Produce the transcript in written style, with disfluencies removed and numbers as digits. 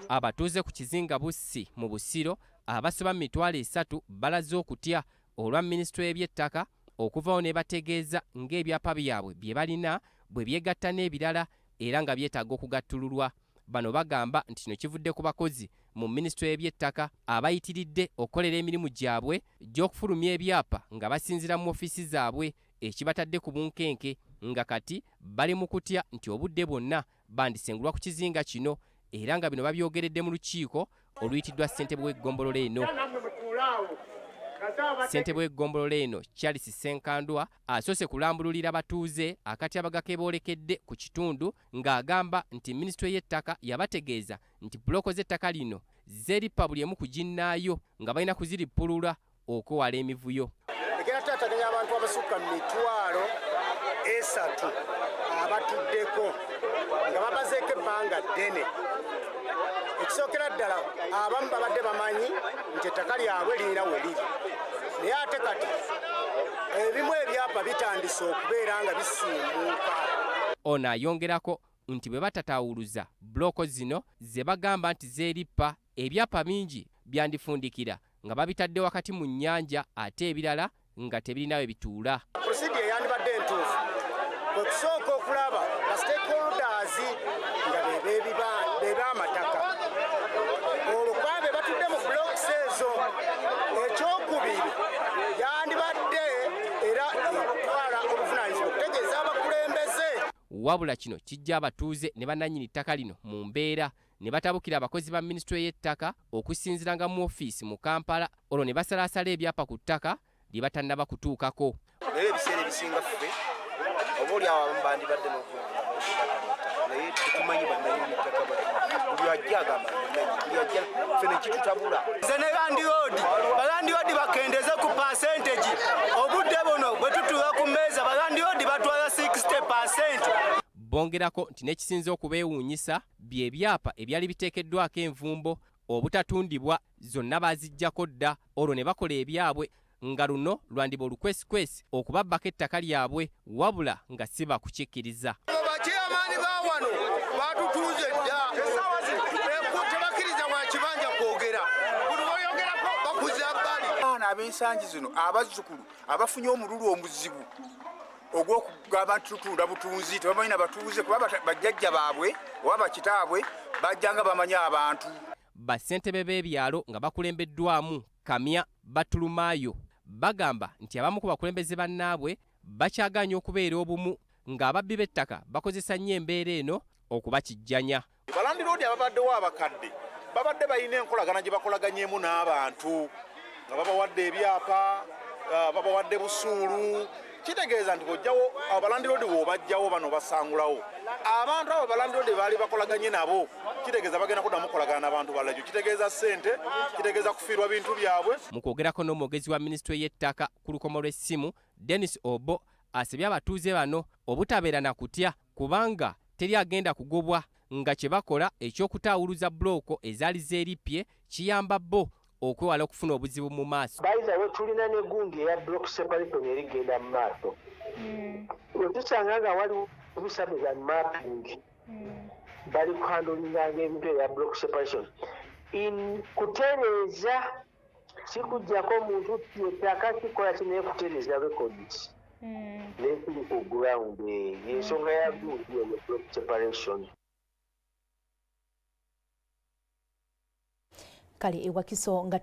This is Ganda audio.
Abatuuze ku kizinga Bussi mu Busiro abasoba mu mitwalo 3 balaze okutya olwa minisitule y'eby'ettaka okuvawo ne bategeeza ng'ebyapa byabwe bye balina bwe byegatta n'ebirala era nga byetaaga okugattululwa. Bano bagamba nti kino kivudde ku bakozi mu minisitule y'eby'ettaka abayitiridde okukolera emirimu gyabwe gy'okufulumya ebyapa nga basinziira mu ofiisi zaabwe, ekibatadde ku bunkenke nga kati bali mu kutya nti obudde bwonna bandisengulwa ku kizinga kino era nga bino babyogeredde mu lukiiko oluyitiddwa ssentebe w'eggombolola eno. Ssentebe w'eggombolola eno Charles Senkandwa asoose kulambululira batuuze akatyabaga keboolekedde ku kitundu ng'agamba nti minisitule y'ettaka yabategeeza nti buloko z'ettaka lino zeerippa buli emu ku ginnaayo nga balina kuzirippulula okwewala emivuyo. Egenda taataganya abantu abasukka mu mitwalo 3 abatuddeko nga babazeeko ebbanga ddene. Ekisookera ddala abamu babadde bamanyi nti ettaka lyabwe lirina we liri, naye ate kati ebimu ebyapa bitandise okubeera nga bisimbuuka. Ono ayongerako nti bwe batatawuluza buloko zino ze bagamba nti zeerippa, ebyapa bingi byandifundikira nga babitadde wakati mu nnyanja ate ebirala nga tebirina we bituula. Procedure yandibadde entuufu kwe kusooka okulaba ba stakeholders nga b'amataka olwo kwabe batudde mu blocks ezo. Ekyokubiri yandibadde era etwala obuvunaanyizibwa okutegeeza abakulembeze. Wabula kino kijja abatuuze ne bannannyini ttaka lino mu mbeera ne batabukira abakozi ba minisitule y'ettaka okusinziiranga mu ofiisi mu Kampala, olwo ne basalaasala ebyapa ku ttaka lye batannaba kutuukako. Naye ebiseera ebisinga ffe oba oli abamu bandibadde naye tetumanyi bannannyini ttaka buli ajja agamba buli ajja ffe ne kitutabula. Nze ne balandiroodi bakendeze ku percentage. Obudde buno bwe tutuuka ku mmeeza balandiroodi batwala 60%. Bongerako nti n'ekisinze okubeewuunyisa bye byapa ebyali biteekeddwako envumbo obutatundibwa zonna baaziggyako dda, olwo ne bakola ebyabwe nga luno lwandiba olukwesikwesi okubabbako ettaka lyabwe wabula nga si bakukikkiriza. Bakiyamaani ba wano batutuuze dda tebakkiriza wa kibanja kwogera buli boyogerako bakuza bbali. Abaana ab'ensangi zino abazzukulu abafunye omululu omuzibu ogw'okugamba nti tutunda butunzi tebamanyi na batuuze kuba bajjajja baabwe oba bakitaabwe bajjanga bamanyi abantu. Bassentebe b'ebyalo nga bakulembeddwamu Kamya Batulumaayo bagamba nti abamu ku bakulembeze bannaabwe bakyaganya okubeera obumu ng'ababbi b'ettaka bakozesa nnyo embeera eno okubakijjanya. Balandiroodi ababaddewo abakadde babadde balina enkolagana gye bakolaganyemu n'abantu nga babawadde ebyapa, babawadde busuulu. Kitegeeza nti bw'ojjawo abalandiroodi bw'obajjawo bano basangulawo abantu abo abalandiroodi baali bakolaganye nabo, kitegeeza bagenda kuddamu kukolagana n'abantu balajjo, kitegeeza ssente, kitegeeza kufiirwa bintu byabwe. Mu kwogerako n'omwogezi wa minisitule y'ettaka ku lukomo lw'essimu Dennis Obo asabye abatuuze bano obutabeera na kutya kubanga teri agenda kugobwa nga kye bakola eky'okutaawuluza buloko ezaali zeerippye kiyamba bo okwewala okufuna obuzibu mu maaso. Bayizawe tulina n'eggundi eya block separation erigenda mu maaso. Wetusanga nga waliwo subdivision mapping bali kuhandulinganga ebintu ebya block separation. Kutereeza sikujjako omuntu ettaka kikola kinaye kutereeza records n'ekiri ku ground ensonga ya gundi eyo block separation. Kale ewakiso nga